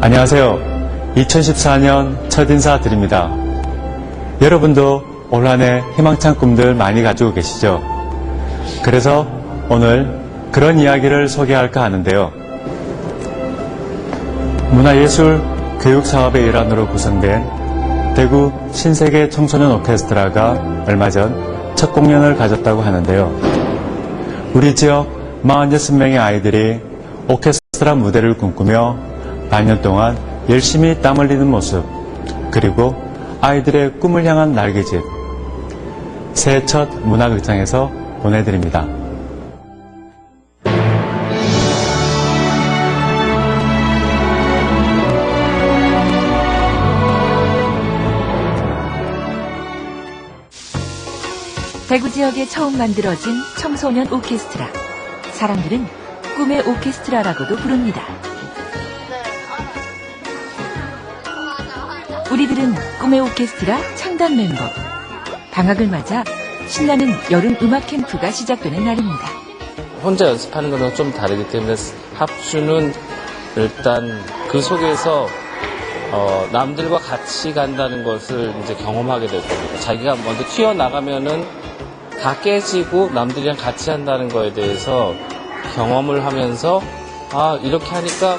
안녕하세요. 2014년 첫 인사 드립니다. 여러분도 올 한 해 희망찬 꿈들 많이 가지고 계시죠? 그래서 오늘 그런 이야기를 소개할까 하는데요. 문화예술 교육사업의 일환으로 구성된 대구 신세계 청소년 오케스트라가 얼마 전 첫 공연을 가졌다고 하는데요. 우리 지역 46명의 아이들이 오케스트라 무대를 꿈꾸며 반년 동안 열심히 땀 흘리는 모습, 그리고 아이들의 꿈을 향한 날개짓, 새해 첫 문화극장에서 보내드립니다. 대구 지역에 처음 만들어진 청소년 오케스트라. 사람들은 꿈의 오케스트라라고도 부릅니다. 우리들은 꿈의 오케스트라 창단 멤버. 방학을 맞아 신나는 여름 음악 캠프가 시작되는 날입니다. 혼자 연습하는 거는 좀 다르기 때문에 합주는 일단 그 속에서 남들과 같이 간다는 것을 이제 경험하게 될 겁니다. 자기가 먼저 튀어나가면은 다 깨지고 남들이랑 같이 한다는 거에 대해서 경험을 하면서 이렇게 하니까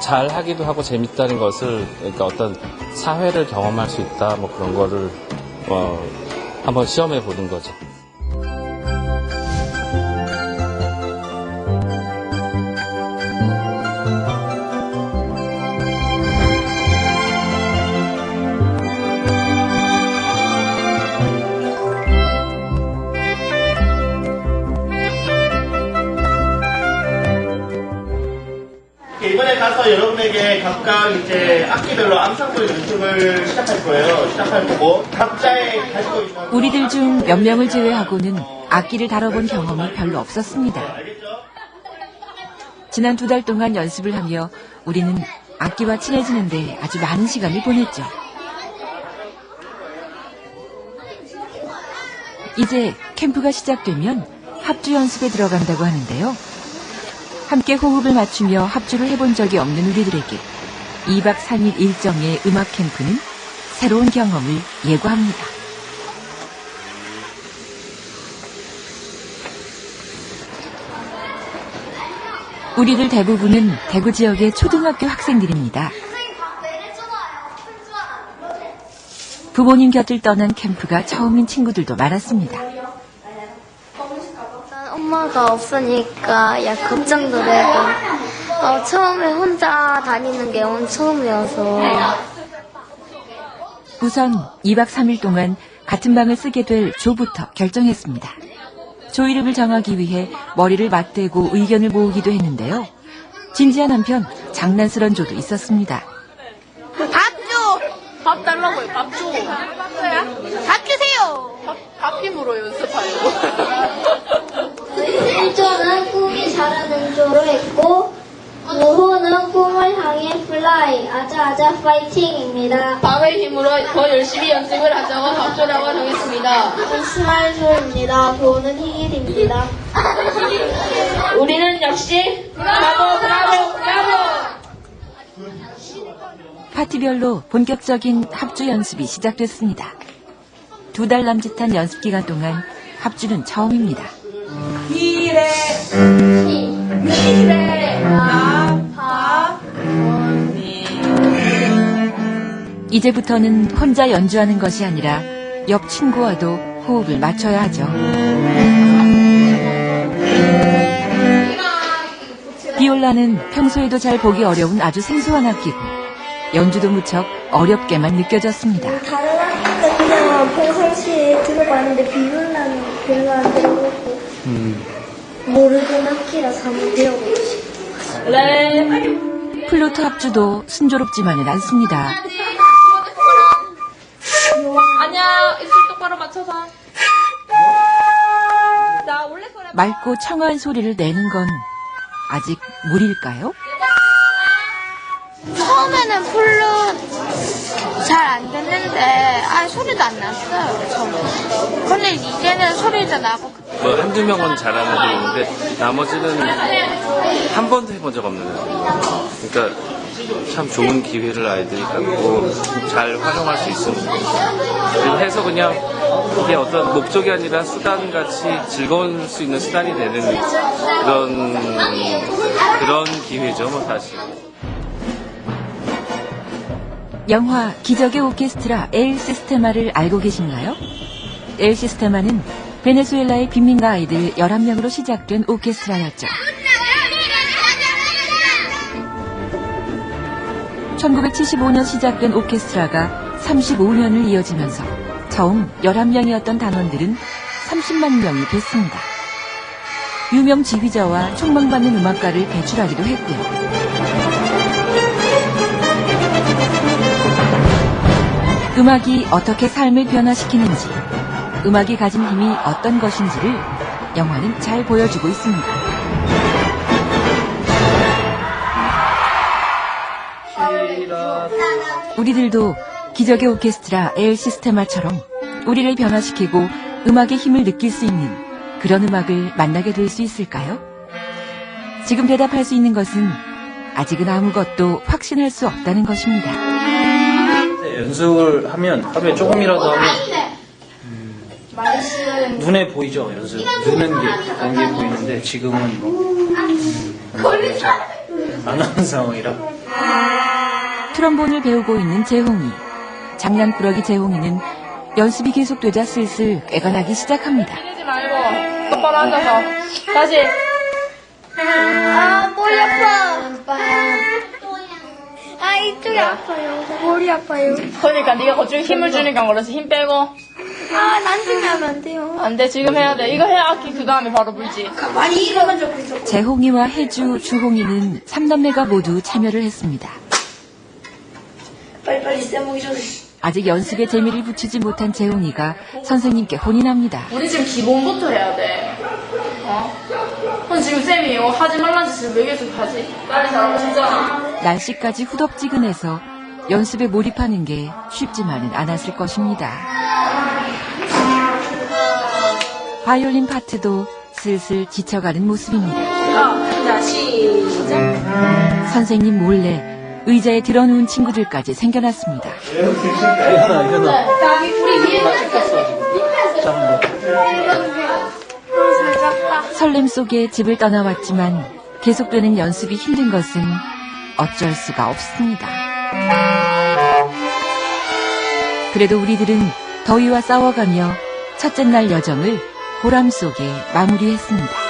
잘 하기도 하고 재밌다는 것을, 그러니까 어떤 사회를 경험할 수 있다, 뭐 그런 거를 한번 시험해 보는 거죠. 이번에 가서 여러분에게 각각 이제 악기별로 앙상블 연습을 시작할 거예요. 시작할 거고 각자의 가지고 있는 우리들 중 몇 명을 제외하고는 악기를 다뤄본 경험이 별로 없었습니다. 지난 2달 동안 연습을 하며 우리는 악기와 친해지는데 아주 많은 시간을 보냈죠. 이제 캠프가 시작되면 합주 연습에 들어간다고 하는데요. 함께 호흡을 맞추며 합주를 해본 적이 없는 우리들에게 2박 3일 일정의 음악 캠프는 새로운 경험을 예고합니다. 우리들 대부분은 대구 지역의 초등학교 학생들입니다. 부모님 곁을 떠난 캠프가 처음인 친구들도 많았습니다. 엄마가 없으니까 걱정도 되고 처음에 혼자 다니는 게 오늘 처음이어서 우선 2박 3일 동안 같은 방을 쓰게 될 조부터 결정했습니다. 조 이름을 정하기 위해 머리를 맞대고 의견을 모으기도 했는데요. 진지한 한편 장난스런 조도 있었습니다. 밥 줘! 밥 달라고요, 밥 줘. 밥 주세요! 밥 힘으로 연습하려고. 1조는 꿈이 자라는 조로 했고 5호는 꿈을 향해 플라이 아자아자 파이팅입니다. 밥의 힘으로 더 열심히 연습을 하자고 밥조라고 정했습니다. 스마일조입니다. 보는 희길입니다. 우리는 역시 브라보 브라보 브라보! 파티별로 본격적인 합주 연습이 시작됐습니다. 2달 남짓한 연습 기간 동안 합주는 처음입니다. 미래 나파 이제부터는 혼자 연주하는 것이 아니라 옆 친구와도 호흡을 맞춰야 하죠. 비올라는 평소에도 잘 보기 어려운 아주 생소한 악기고 연주도 무척 어렵게만 느껴졌습니다. 다른 학기는 그냥 평상시에 들어봤는데 비올라는 별로 안 들어보고 모르는 악기라서 한번 배워보고 싶어요. 플루트 합주도 순조롭지만은 않습니다. 안녕, 입술 똑바로 맞춰서. 나 원래 소리 맑고 청아한 소리를 내는 건 아직 무리일까요? 처음에는 풀로 잘 안 됐는데 소리도 안 났어요 처음에. 근데 이제는 소리도 나고. 뭐 한두 명은 잘하는 게 있는데 나머지는 한 번도 해본 적 없는 거예요. 그러니까 참 좋은 기회를 아이들이 갖고 잘 활용할 수 있으면 그리고 해서 그냥 이게 어떤 목적이 아니라 수단같이 즐거울 수 있는 수단이 되는 그런 기회죠, 뭐 사실. 영화 기적의 오케스트라 엘 시스테마를 알고 계신가요? 엘 시스테마는 베네수엘라의 빈민가 아이들 11명으로 시작된 오케스트라였죠. 1975년 시작된 오케스트라가 35년을 이어지면서 처음 11명이었던 단원들은 30만 명이 됐습니다. 유명 지휘자와 촉망받는 음악가를 배출하기도 했고요. 음악이 어떻게 삶을 변화시키는지, 음악이 가진 힘이 어떤 것인지를 영화는 잘 보여주고 있습니다. 우리들도 기적의 오케스트라 엘 시스테마처럼 우리를 변화시키고 음악의 힘을 느낄 수 있는 그런 음악을 만나게 될 수 있을까요? 지금 대답할 수 있는 것은 아직은 아무것도 확신할 수 없다는 것입니다. 연습을 하면 하루에 조금이라도 하면 눈에 보이죠. 연습 느는 게 그런 게 보이는데 지금은 안 하는 상황이라. 트럼본을 배우고 있는 재홍이. 장난꾸러기 재홍이는 연습이 계속되자 슬슬 꾀가 나기 시작합니다. 때리지 말고 똑바로 앉아서 다시. 아, 머리 아파. 아, 이쪽이 아파요. 머리 아파요. 그러니까 네가 그쪽에 힘을 주니까 그렇지. 힘 빼고. 아, 난중에 하면 안 돼요. 안 돼, 지금 해야 돼. 이거 해야 악기 그 다음에 바로 불지. 많이 이거만 적고 있어. 재홍이와 혜주, 주홍이는 3남매가 모두 참여를 했습니다. 빨리빨리 쌤먹이 전에. 아직 연습에 재미를 붙이지 못한 재홍이가 선생님께 혼이 납니다. 우리 지금 기본부터 해야 돼. 그럼 지금 쌤이 이거 하지 말란 짓을 왜 계속 하지? 빨리 잘하고 싶잖아. 날씨까지 후덥지근해서 연습에 몰입하는 게 쉽지만은 않았을 것입니다. 바이올린 파트도 슬슬 지쳐가는 모습입니다. 자, 시작. 선생님 몰래 의자에 들어누운 친구들까지 생겨났습니다. 현아. 우리 위에 설렘 속에 집을 떠나왔지만 계속되는 연습이 힘든 것은 어쩔 수가 없습니다. 그래도 우리들은 더위와 싸워가며 첫째 날 여정을 보람 속에 마무리했습니다.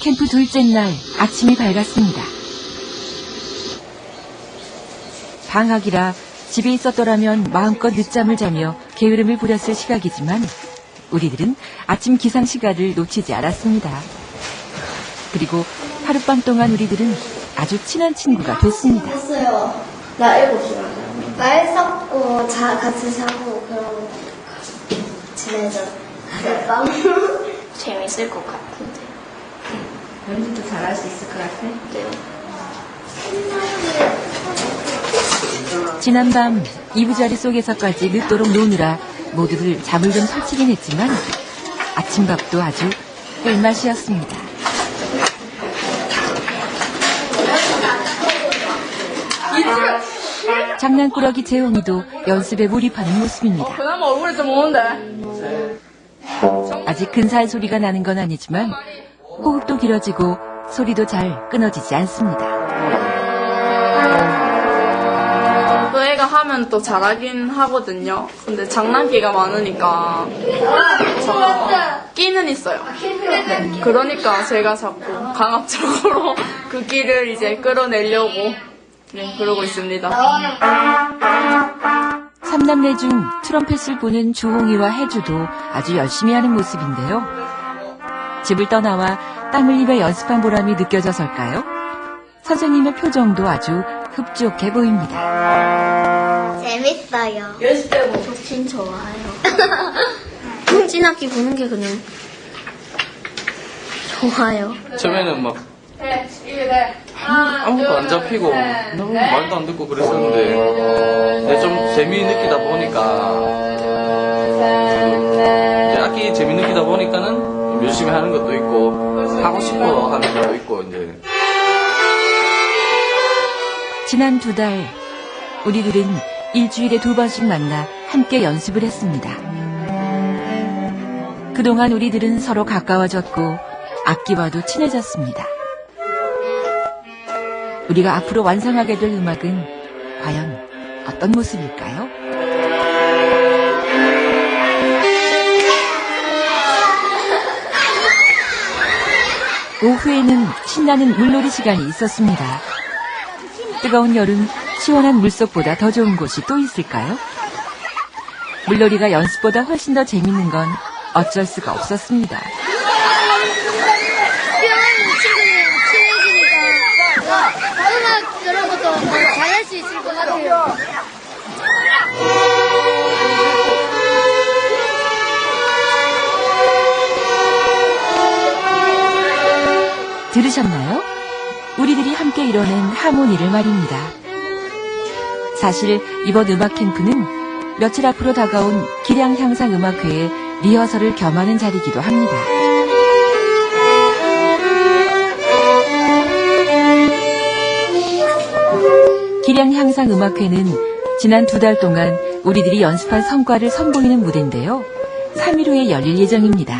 캠프 둘째 날 아침이 밝았습니다. 방학이라 집에 있었더라면 마음껏 늦잠을 자며 게으름을 부렸을 시각이지만 우리들은 아침 기상 시간을 놓치지 않았습니다. 그리고 하룻밤 동안 우리들은 아주 친한 친구가 됐습니다. 했어요. 나 7시간. 말 섞고 같이 자고 그러고 지내죠. 하룻밤. 재밌을 것 같은데. 연주도 잘할 수 있을 것 같아? 네. 지난밤 이부자리 속에서까지 늦도록 노느라 모두들 잠을 좀 설치긴 했지만 아침밥도 아주 꿀맛이었습니다. 장난꾸러기 재홍이도 연습에 몰입하는 모습입니다. 그나마 얼굴이 좀 오는데. 아직 근사한 소리가 나는 건 아니지만 호흡도 길어지고 소리도 잘 끊어지지 않습니다. 또 애가 하면 또 잘하긴 하거든요. 근데 장난기가 많으니까 끼는 있어요. 네. 그러니까 제가 자꾸 강압적으로 그 끼를 이제 끌어내려고 그러고 있습니다. 3남매 중 트럼펫을 부는 주홍이와 혜주도 아주 열심히 하는 모습인데요. 집을 떠나와 땀을 흘려 연습한 보람이 느껴져서일까요? 선생님의 표정도 아주 흡족해 보입니다. 재밌어요. 연습 때고 좋긴 좋아요. 찐악기 부는 게 그냥 좋아요. 처음에는 막 네. 아무것도 안 잡히고 너무 말도 안 듣고 그랬었는데 근데 좀 재미 느끼다 보니까 이제 악기 재미 느끼다 보니까는 열심히 하는 것도 있고 하고 싶어 하는 것도 있고 이제. 지난 2달 우리들은 일주일에 2번씩 만나 함께 연습을 했습니다. 그동안 우리들은 서로 가까워졌고 악기와도 친해졌습니다. 우리가 앞으로 완성하게 될 음악은 과연 어떤 모습일까요? 오후에는 신나는 물놀이 시간이 있었습니다. 뜨거운 여름, 시원한 물속보다 더 좋은 곳이 또 있을까요? 물놀이가 연습보다 훨씬 더 재밌는 건 어쩔 수가 없었습니다. 친해지니까 음악 이런 것도 잘할 수 있을 것 같아요. 들으셨나요? 우리들이 함께 이뤄낸 하모니를 말입니다. 사실 이번 음악 캠프는 며칠 앞으로 다가온 기량향상음악회의 리허설을 겸하는 자리이기도 합니다. 기량향상음악회는 지난 2달 동안 우리들이 연습한 성과를 선보이는 무대인데요. 3일 후에 열릴 예정입니다.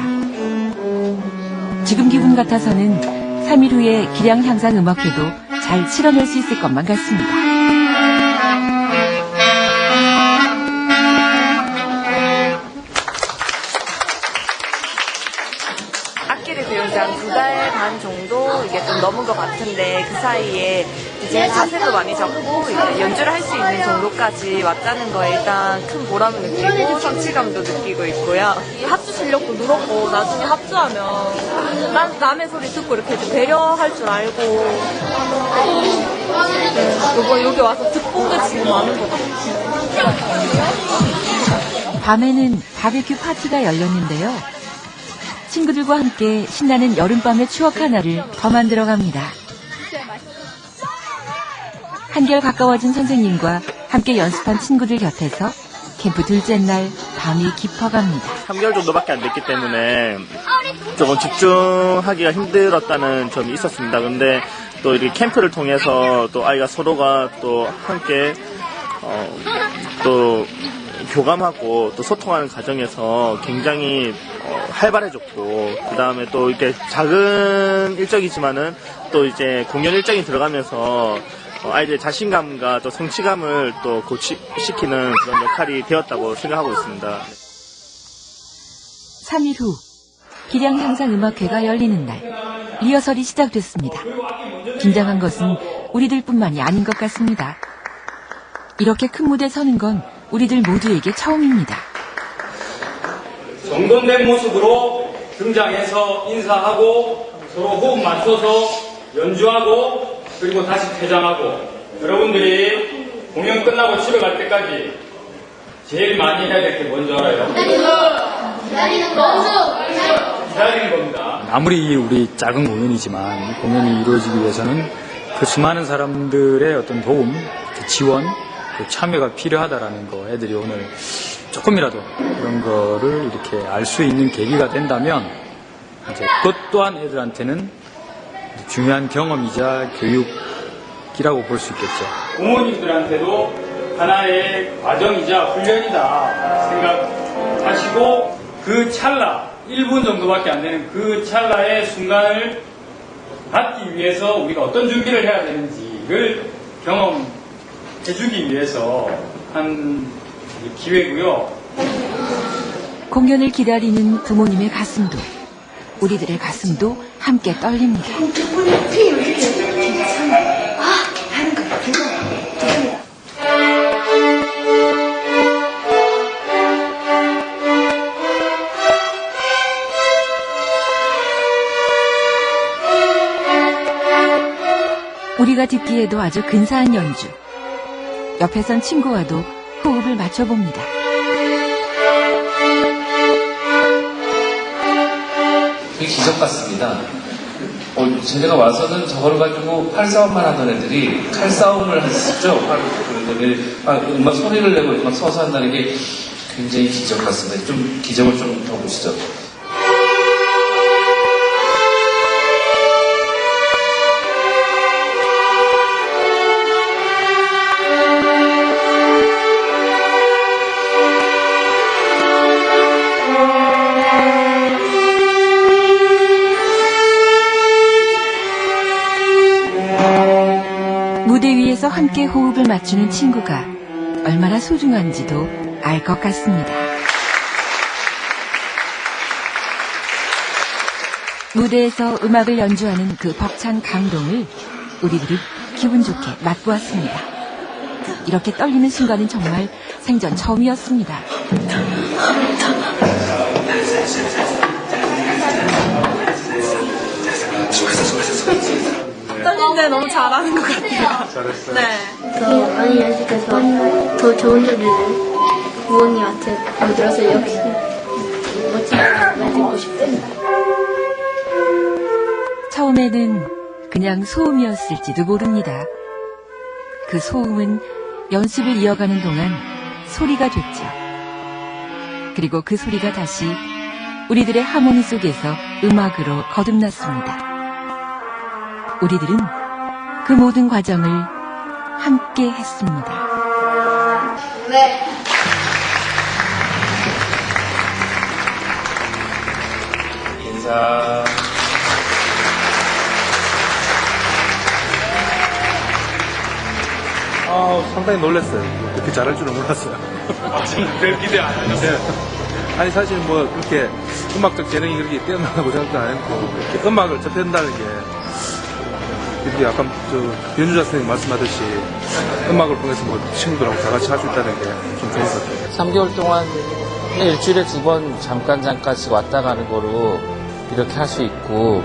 지금 기분 같아서는 3일 후에 기량향상음악회도 잘 치러낼 수 있을 것만 같습니다. 악기를 배운 지 한 2달 반 정도 이게 좀 넘은 것 같은데 그 사이에 이제 자세도 많이 잡고 이제 연주를 할 수 있는 정도까지 왔다는 거에 일단 큰 보람을 느끼고 성취감도 느끼고 있고요. 이 합주 실력도 늘었고 나중에 합주하면 남의 소리 듣고 이렇게 좀 배려할 줄 알고 이번 여기 와서 득본 게 지금 많은 것 같아요. 밤에는 바베큐 파티가 열렸는데요. 친구들과 함께 신나는 여름밤의 추억 하나를 더 만들어갑니다. 한결 가까워진 선생님과 함께 연습한 친구들 곁에서 캠프 둘째 날 밤이 깊어갑니다. 3개월 정도밖에 안 됐기 때문에 조금 집중하기가 힘들었다는 점이 있었습니다. 근데 또 이렇게 캠프를 통해서 또 아이가 서로가 또 함께 또 교감하고 또 소통하는 과정에서 굉장히 활발해졌고, 그 다음에 또 이렇게 작은 일정이지만은 또 이제 공연 일정이 들어가면서 아이들의 자신감과 또 성취감을 또 고취시키는 그런 역할이 되었다고 생각하고 있습니다. 3일 후 기량향상음악회가 열리는 날 리허설이 시작됐습니다. 긴장한 것은 우리들뿐만이 아닌 것 같습니다. 이렇게 큰 무대에 서는 건 우리들 모두에게 처음입니다. 정돈된 모습으로 등장해서 인사하고 서로 호흡 맞춰서 연주하고 그리고 다시 퇴장하고, 여러분들이 공연 끝나고 집에 갈 때까지 제일 많이 해야 될 게 뭔지 알아요? 기다리는 겁니다. 아무리 우리 작은 공연이지만 이 공연이 이루어지기 위해서는 그 수많은 사람들의 어떤 도움, 그 지원, 그 참여가 필요하다라는 거, 애들이 오늘 조금이라도 그런 거를 이렇게 알 수 있는 계기가 된다면 이제 그것 또한 애들한테는 중요한 경험이자 교육이라고 볼 수 있겠죠. 부모님들한테도 하나의 과정이자 훈련이다 생각하시고, 그 찰나 1분 정도밖에 안 되는 그 찰나의 순간을 받기 위해서 우리가 어떤 준비를 해야 되는지를 경험해주기 위해서 한 기회고요. 공연을 기다리는 부모님의 가슴도 우리들의 가슴도 함께 떨립니다. 우리가 듣기에도 아주 근사한 연주. 옆에선 친구와도 호흡을 맞춰봅니다. 되게 기적 같습니다. 제가 와서는 저걸 가지고 팔싸움만 하던 애들이 칼싸움을 했었죠. 음악 소리를 내고 음악 서서 한다는 게 굉장히 기적 같습니다. 좀 기적을 좀 더 보시죠. 함께 호흡을 맞추는 친구가 얼마나 소중한지도 알 것 같습니다. 무대에서 음악을 연주하는 그 벅찬 감동을 우리들이 기분 좋게 맛보았습니다. 이렇게 떨리는 순간은 정말 생전 처음이었습니다. 떨리는데 너무 잘하는 것 같아요. 잘했어요. 네. 더 많이 연습해서 더 좋은 점을 부모님한테 만들어서 역시 멋진 만들고 싶습니다. 처음에는 그냥 소음이었을지도 모릅니다. 그 소음은 연습을 이어가는 동안 소리가 됐죠. 그리고 그 소리가 다시 우리들의 하모니 속에서 음악으로 거듭났습니다. 우리들은 그 모든 과정을 함께 했습니다. 네. 인사. 상당히 놀랐어요. 그렇게 잘할 줄은 몰랐어요. 별 기대 안 하셨어요? 아니, 사실 뭐, 그렇게 음악적 재능이 그렇게 뛰어나다고 생각도 안 했고, 이렇게 음악을 접한다는 게, 이렇게 아까 연주자 선생님 말씀하듯이, 음악을 통해서 뭐, 친구들하고 다 같이 할 수 있다는 게 좀 좋은 것 같아요. 3개월 동안 일주일에 2번 잠깐씩 왔다 가는 거로 이렇게 할 수 있고,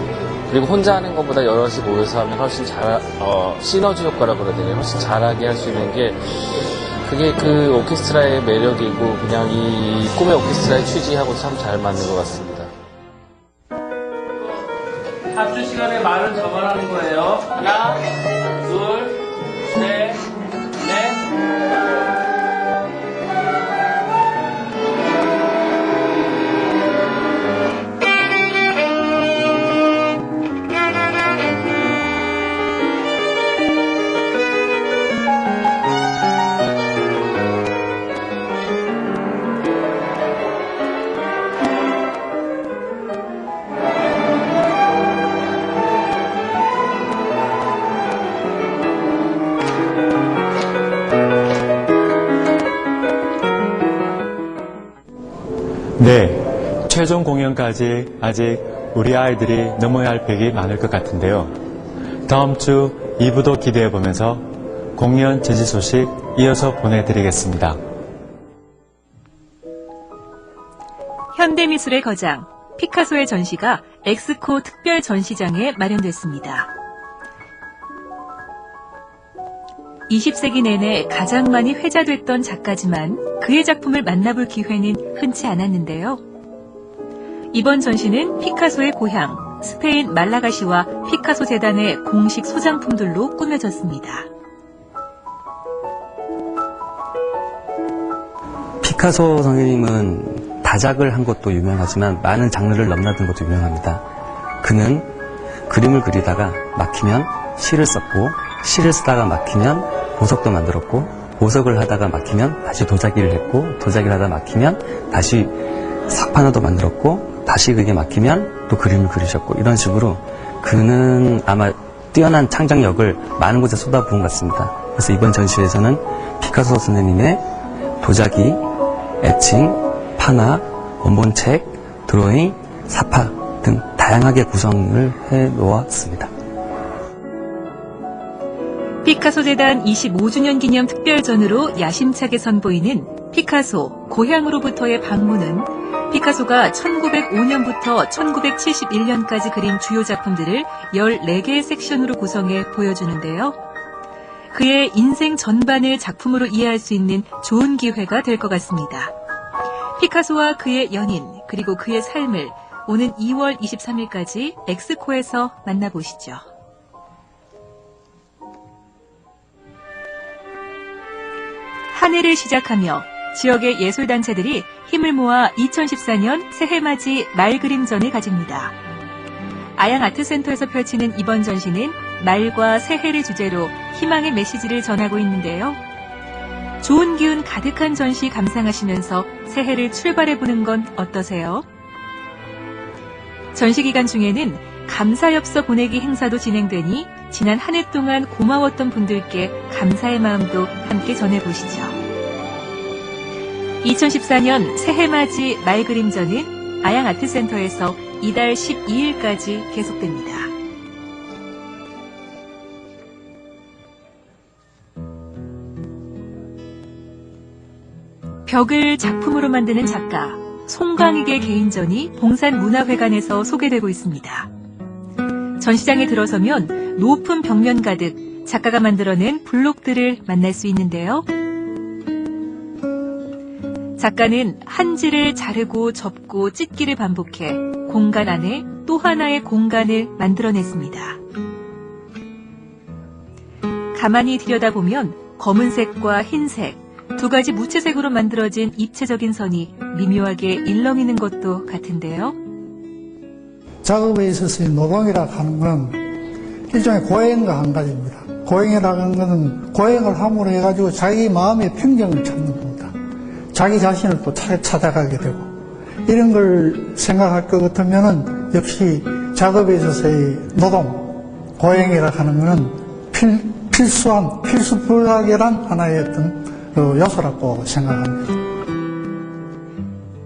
그리고 혼자 하는 것보다 여럿이 모여서 하면 훨씬 시너지 효과라고 그러더니 훨씬 잘하게 할 수 있는 게, 그게 그 오케스트라의 매력이고, 그냥 이 꿈의 오케스트라의 취지하고 참 잘 맞는 것 같습니다. 합주 시간에 말을 적어라는 거예요. 하나, 둘, 셋, 넷. 네, 최종 공연까지 아직 우리 아이들이 넘어야 할 벽이 많을 것 같은데요. 다음 주 2부도 기대해보면서 공연 제지 소식 이어서 보내드리겠습니다. 현대미술의 거장 피카소의 전시가 엑스코 특별 전시장에 마련됐습니다. 20세기 내내 가장 많이 회자됐던 작가지만 그의 작품을 만나볼 기회는 흔치 않았는데요. 이번 전시는 피카소의 고향 스페인 말라가시와 피카소 재단의 공식 소장품들로 꾸며졌습니다. 피카소 선생님은 다작을 한 것도 유명하지만 많은 장르를 넘나든 것도 유명합니다. 그는 그림을 그리다가 막히면 시를 썼고, 시를 쓰다가 막히면 보석도 만들었고, 보석을 하다가 막히면 다시 도자기를 했고, 도자기를 하다가 막히면 다시 삭판화도 만들었고, 다시 그게 막히면 또 그림을 그리셨고, 이런 식으로 그는 아마 뛰어난 창작력을 많은 곳에 쏟아부은 것 같습니다. 그래서 이번 전시회에서는 피카소 선생님의 도자기, 애칭, 판화, 원본책, 드로잉, 사파 등 다양하게 구성을 해 놓았습니다. 피카소 재단 25주년 기념 특별전으로 야심차게 선보이는 피카소 고향으로부터의 방문은 피카소가 1905년부터 1971년까지 그린 주요 작품들을 14개의 섹션으로 구성해 보여주는데요. 그의 인생 전반을 작품으로 이해할 수 있는 좋은 기회가 될 것 같습니다. 피카소와 그의 연인 그리고 그의 삶을 오는 2월 23일까지 엑스코에서 만나보시죠. 한 해를 시작하며 지역의 예술단체들이 힘을 모아 2014년 새해맞이 말그림전을 가집니다. 아양아트센터에서 펼치는 이번 전시는 말과 새해를 주제로 희망의 메시지를 전하고 있는데요. 좋은 기운 가득한 전시 감상하시면서 새해를 출발해보는 건 어떠세요? 전시 기간 중에는 감사엽서 보내기 행사도 진행되니 지난 한 해 동안 고마웠던 분들께 감사의 마음도 함께 전해보시죠. 2014년 새해맞이 말그림전은 아양아트센터에서 이달 12일까지 계속됩니다. 벽을 작품으로 만드는 작가 송광익의 개인전이 봉산문화회관에서 소개되고 있습니다. 전시장에 들어서면 높은 벽면 가득 작가가 만들어낸 블록들을 만날 수 있는데요. 작가는 한지를 자르고 접고 찢기를 반복해 공간 안에 또 하나의 공간을 만들어냈습니다. 가만히 들여다보면 검은색과 흰색, 두 가지 무채색으로 만들어진 입체적인 선이 미묘하게 일렁이는 것도 같은데요. 작업에 있어서의 노동이라고 하는 것은 일종의 고행과 한 가지입니다. 고행이라고 하는 것은 고행을 함으로 해가지고 자기 마음의 평정을 찾는 겁니다. 자기 자신을 또 찾아가게 되고 이런 걸 생각할 것 같으면은 역시 작업에 있어서의 노동, 고행이라고 하는 것은 필수 불가결한 하나의 어떤 요소라고 생각합니다.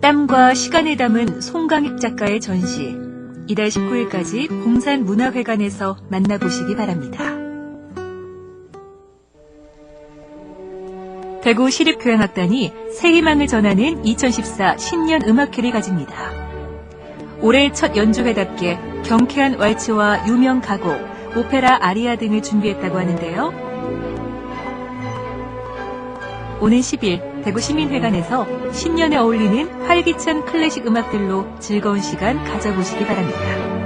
땀과 시간을 담은 송광익 작가의 전시, 이달 19일까지 봉산문화회관에서 만나보시기 바랍니다. 대구 시립교향악단이 새희망을 전하는 2014 신년 음악회를 가집니다. 올해 첫 연주회답게 경쾌한 왈츠와 유명 가곡, 오페라 아리아 등을 준비했다고 하는데요. 오는 10일 대구 시민회관에서 신년에 어울리는 활기찬 클래식 음악들로 즐거운 시간 가져보시기 바랍니다.